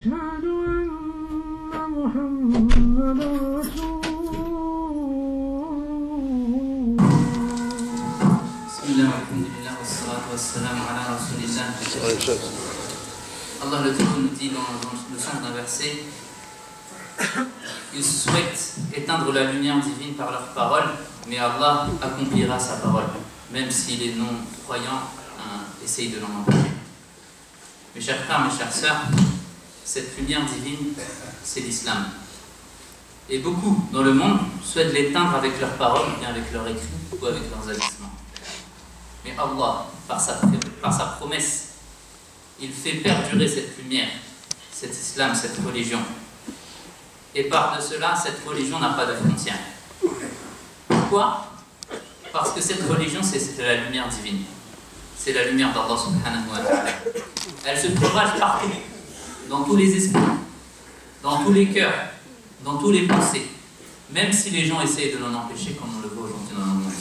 أشهد أن محمدا رسول الله. بسم الله والحمد لله والصلاة والسلام على رسول الله. Allah le Tout nous dit dans le sens d'un verset, ils souhaitent éteindre la lumière divine par leurs paroles, mais Allah accomplira sa parole, même si les non-croyants essayent de l'en empêcher. Mes chers frères, mes chères sœurs, cette lumière divine, c'est l'islam. Et beaucoup dans le monde souhaitent l'éteindre avec leurs paroles, ou bien avec leurs écrits, ou avec leurs agissements. Mais Allah, par sa promesse, il fait perdurer cette lumière, cet islam, cette religion. Et par de cela, cette religion n'a pas de frontières. Pourquoi? Parce que cette religion, c'est la lumière divine. C'est la lumière d'Allah subhanahu wa ta'ala. Elle se propage partout, dans tous les esprits, dans tous les cœurs, dans tous les pensées, même si les gens essayent de l'en empêcher, comme on le voit aujourd'hui dans le monde.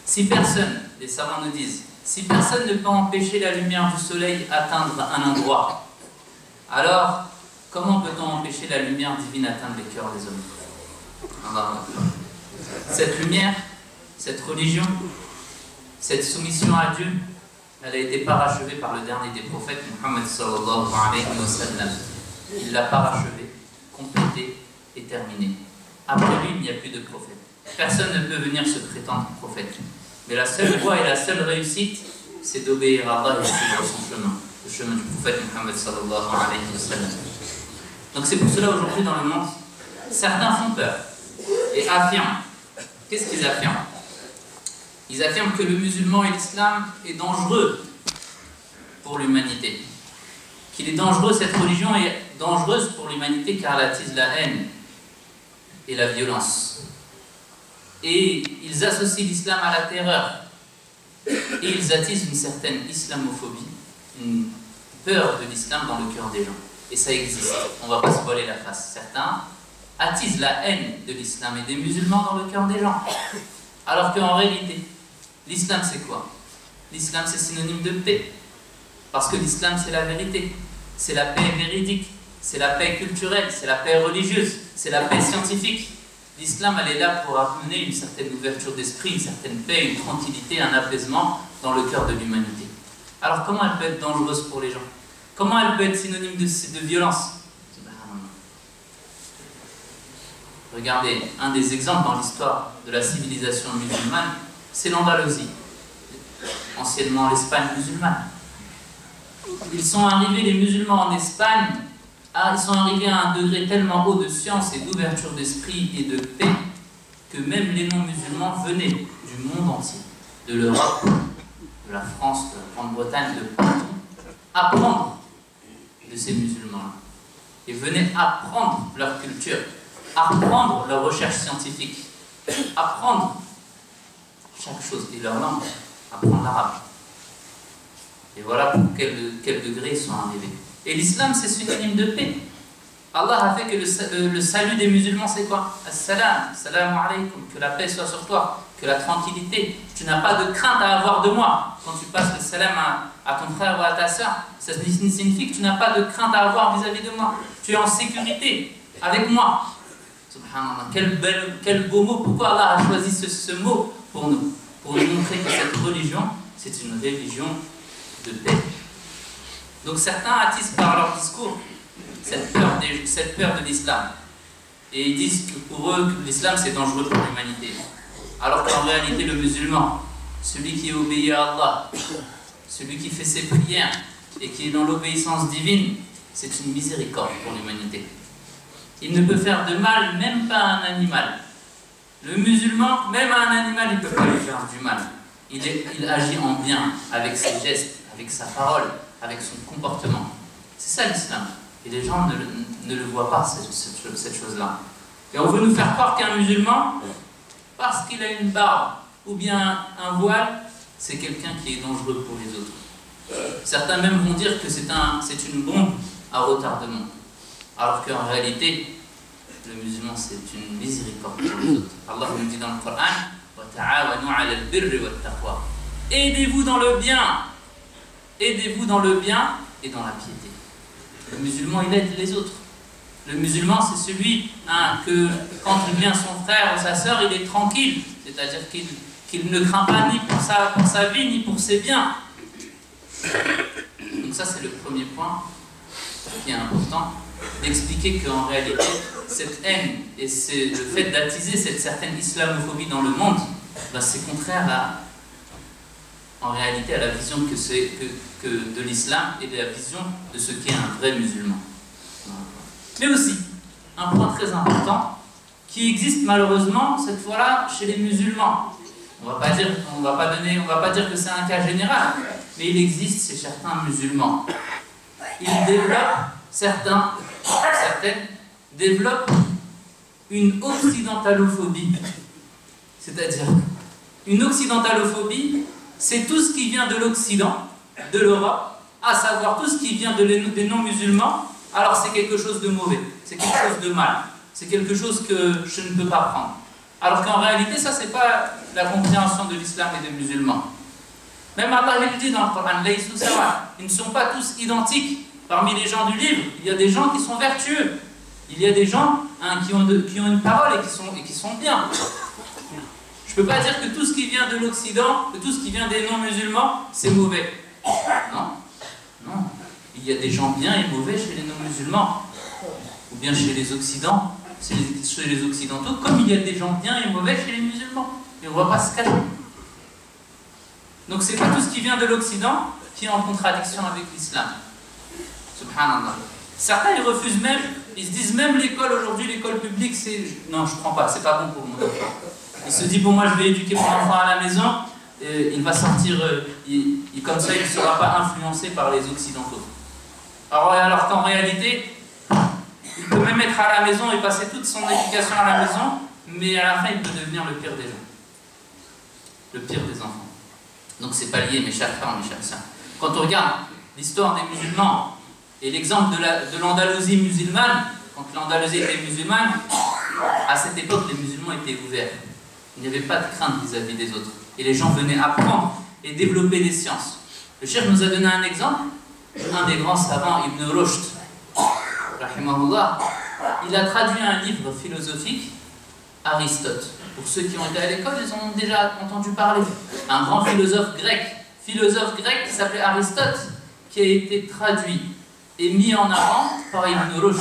Si personne, les savants nous disent, si personne ne peut empêcher la lumière du soleil d'atteindre un endroit, alors comment peut-on empêcher la lumière divine d'atteindre les cœurs des hommes? Allah. Cette lumière, cette religion, cette soumission à Dieu, elle a été parachevée par le dernier des prophètes, Muhammad sallallahu alayhi wa sallam. Il l'a parachevée, complétée et terminée. Après lui, il n'y a plus de prophète. Personne ne peut venir se prétendre prophète. Mais la seule voie et la seule réussite, c'est d'obéir à Allah et de suivre son chemin, le chemin du prophète Muhammad sallallahu alayhi wa sallam. Donc c'est pour cela aujourd'hui dans le monde, certains font peur et affirment. Qu'est-ce qu'ils affirment? Ils affirment que le musulman et l'islam est dangereux pour l'humanité. Qu'il est dangereux, cette religion est dangereuse pour l'humanité car elle attise la haine et la violence. Et ils associent l'islam à la terreur. Et ils attisent une certaine islamophobie, une peur de l'islam dans le cœur des gens. Et ça existe, on ne va pas se voiler la face. Certains attisent la haine de l'islam et des musulmans dans le cœur des gens. Alors qu'en réalité, l'islam c'est quoi? L'islam c'est synonyme de paix. Parce que l'islam c'est la vérité. C'est la paix véridique. C'est la paix culturelle. C'est la paix religieuse. C'est la paix scientifique. L'islam, elle est là pour amener une certaine ouverture d'esprit, une certaine paix, une tranquillité, un apaisement dans le cœur de l'humanité. Alors comment elle peut être dangereuse pour les gens? Comment elle peut être synonyme de violence? Regardez, un des exemples dans l'histoire de la civilisation musulmane, c'est l'Andalousie, anciennement l'Espagne musulmane. Ils sont arrivés, les musulmans en Espagne, ils sont arrivés à un degré tellement haut de science et d'ouverture d'esprit et de paix que même les non-musulmans venaient du monde entier, de l'Europe, de la France, de la Grande-Bretagne, de partout, apprendre de ces musulmans-là. Et venaient apprendre leur culture, apprendre leur recherche scientifique, apprendre chaque chose, et leur langue, apprendre l'arabe. Et voilà pour quel degré ils sont arrivés. Et l'islam, c'est synonyme de paix. Allah a fait que le salut des musulmans, c'est quoi? As-salam, salam alaykum, que la paix soit sur toi, que la tranquillité. Tu n'as pas de crainte à avoir de moi. Quand tu passes le salam à ton frère ou à ta soeur, ça signifie que tu n'as pas de crainte à avoir vis-à-vis de moi. Tu es en sécurité avec moi. Subhanallah, quel beau mot. Pourquoi Allah a choisi ce mot pour nous? Pour nous montrer que cette religion, c'est une religion de paix. Donc certains attisent par leur discours cette peur de l'islam. Et ils disent que pour eux, l'islam c'est dangereux pour l'humanité. Alors qu'en réalité, le musulman, celui qui obéit à Allah, celui qui fait ses prières et qui est dans l'obéissance divine, c'est une miséricorde pour l'humanité. Il ne peut faire de mal, même pas à un animal. Le musulman, même à un animal, il ne peut pas lui faire du mal. Il agit en bien avec ses gestes, avec sa parole, avec son comportement. C'est ça l'islam. Et les gens ne le voient pas, cette chose-là. Et on veut nous faire croire qu'un musulman, parce qu'il a une barbe ou bien un voile, c'est quelqu'un qui est dangereux pour les autres. Certains même vont dire que c'est une bombe à retardement. Alors qu'en réalité, le musulman, c'est une miséricorde pour les autres. Allah nous dit dans le Coran, aidez-vous dans le bien. Aidez-vous dans le bien et dans la piété. Le musulman, il aide les autres. Le musulman, c'est celui que, quand il vient son frère ou sa sœur, il est tranquille. C'est-à-dire qu'il ne craint pas ni pour sa vie, ni pour ses biens. Donc ça, c'est le premier point qui est important, d'expliquer qu'en réalité, cette haine et le fait d'attiser cette certaine islamophobie dans le monde, ben, c'est contraire en réalité à la vision que de l'islam et de la vision de ce qu'est un vrai musulman. Mais aussi, un point très important qui existe malheureusement cette fois-là chez les musulmans. On va pas dire que c'est un cas général, mais il existe chez certains musulmans. Certaines développent une occidentalophobie. C'est-à-dire, une occidentalophobie, c'est tout ce qui vient de l'Occident, de l'Europe, à savoir tout ce qui vient des non-musulmans, alors c'est quelque chose de mauvais, c'est quelque chose de mal, c'est quelque chose que je ne peux pas prendre. Alors qu'en réalité, ça, c'est pas la compréhension de l'islam et des musulmans. Même Allah le dit dans le Coran, ils ne sont pas tous identiques. Parmi les gens du livre, il y a des gens qui sont vertueux. Il y a des gens qui ont une parole et qui sont bien. Je ne peux pas dire que tout ce qui vient de l'Occident, que tout ce qui vient des non-musulmans, c'est mauvais. Non. Non. Il y a des gens bien et mauvais chez les non-musulmans. Ou bien chez les Occidentaux, comme il y a des gens bien et mauvais chez les musulmans. Et on ne va pas se cacher. Donc c'est pas tout ce qui vient de l'Occident qui est en contradiction avec l'islam. Subhanallah. Certains ils refusent même, ils se disent même l'école aujourd'hui, l'école publique, c'est... Non, je ne prends pas, c'est pas bon pour mon enfant. Il se dit, bon moi je vais éduquer mon enfant à la maison, il va sortir, comme ça il ne sera pas influencé par les Occidentaux. Alors qu'en réalité, il peut même être à la maison et passer toute son éducation à la maison, mais à la fin il peut devenir le pire des gens. Le pire des enfants. Donc c'est pas lié, mes chers frères, mes chers sœurs. Quand on regarde l'histoire des musulmans et l'exemple de l'Andalousie musulmane, quand l'Andalousie était musulmane, à cette époque les musulmans étaient ouverts. Il n'y avait pas de crainte vis-à-vis des autres. Et les gens venaient apprendre et développer des sciences. Le cheikh nous a donné un exemple. Un des grands savants, Ibn Rushd, rahimahullah, il a traduit un livre philosophique, Aristote. Pour ceux qui ont été à l'école, ils en ont déjà entendu parler. Un grand philosophe grec qui s'appelait Aristote, qui a été traduit et mis en avant par Ibn Rushd,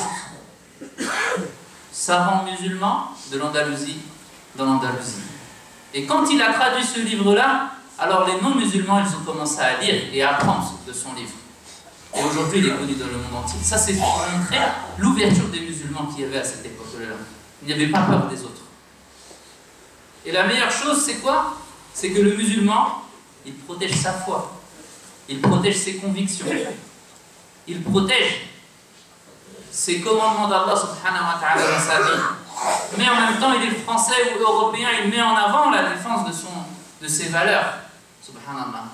savant musulman de l'Andalousie, dans l'Andalousie. Et quand il a traduit ce livre-là, alors les non-musulmans, ils ont commencé à lire et à apprendre de son livre. Et aujourd'hui, il est connu dans le monde entier. Ça, c'est pour montrer l'ouverture des musulmans qu'il y avait à cette époque-là. Il n'y avait pas peur des autres. Et la meilleure chose, c'est quoi? C'est que le musulman, il protège sa foi. Il protège ses convictions. Il protège ses commandements d'Allah subhanahu wa ta'ala dans sa vie. Mais en même temps, il est français ou européen, il met en avant la défense de ses valeurs. Subhanallah.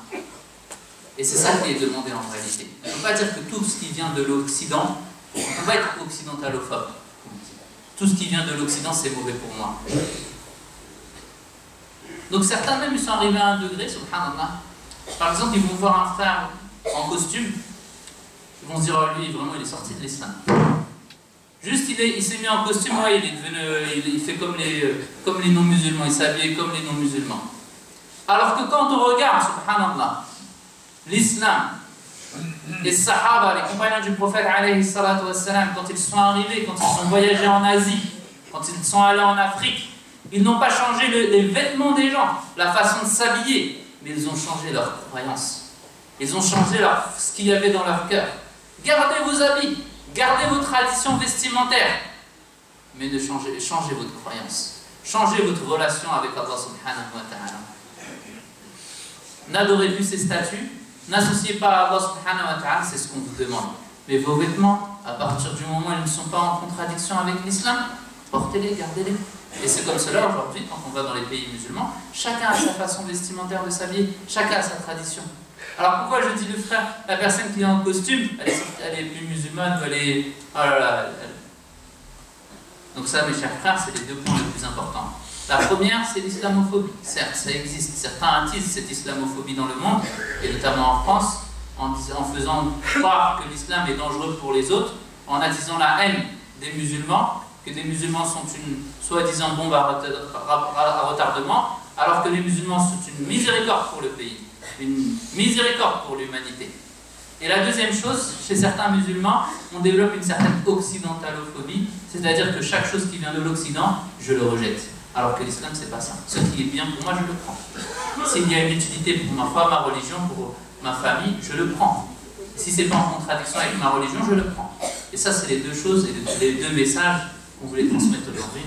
Et c'est ça qui est demandé en réalité. On ne peut pas dire que tout ce qui vient de l'Occident, on ne peut pas être occidentalophobe. Tout ce qui vient de l'Occident, c'est mauvais pour moi. Donc certains même ils sont arrivés à un degré, subhanallah. Par exemple, ils vont voir un frère en costume, ils vont se dire, oh, lui, vraiment, il est sorti de l'islam. Juste, il s'est mis en costume, ouais, il fait comme les non-musulmans, il s'habille comme les non-musulmans. Alors que quand on regarde, subhanallah, l'islam, les sahaba, les compagnons du prophète, alayhi salatu wassalam, quand ils sont arrivés, quand ils ont voyagé en Asie, quand ils sont allés en Afrique, ils n'ont pas changé les vêtements des gens, la façon de s'habiller, mais ils ont changé leurs croyances. Ils ont changé ce qu'il y avait dans leur cœur. Gardez vos habits, gardez vos traditions vestimentaires, mais changez votre croyance. Changez votre relation avec Allah subhanahu wa ta'ala. N'adorez plus ces statues, n'associez pas à Allah subhanahu wa ta'ala, c'est ce qu'on vous demande. Mais vos vêtements, à partir du moment où ils ne sont pas en contradiction avec l'islam, portez-les, gardez-les. Et c'est comme cela aujourd'hui, quand on va dans les pays musulmans, chacun a sa façon vestimentaire de s'habiller, chacun a sa tradition. Alors pourquoi je dis le frère, la personne qui est en costume, elle est plus musulmane ou elle est... Oh là là, Donc ça, mes chers frères, c'est les deux points les plus importants. La première, c'est l'islamophobie. Certes, ça existe. Certains attisent cette islamophobie dans le monde, et notamment en France, en faisant croire que l'islam est dangereux pour les autres, en attisant la haine des musulmans, que des musulmans sont une soi-disant bombe à retardement, alors que les musulmans sont une miséricorde pour le pays, une miséricorde pour l'humanité. Et la deuxième chose, chez certains musulmans, on développe une certaine occidentalophobie, c'est-à-dire que chaque chose qui vient de l'Occident, je le rejette. Alors que l'islam, c'est pas ça. Ce qui est bien pour moi, je le prends. S'il y a une utilité pour ma foi, ma religion, pour ma famille, je le prends. Si c'est pas en contradiction avec ma religion, je le prends. Et ça, c'est les deux choses et les deux messages qu'on voulait transmettre aujourd'hui.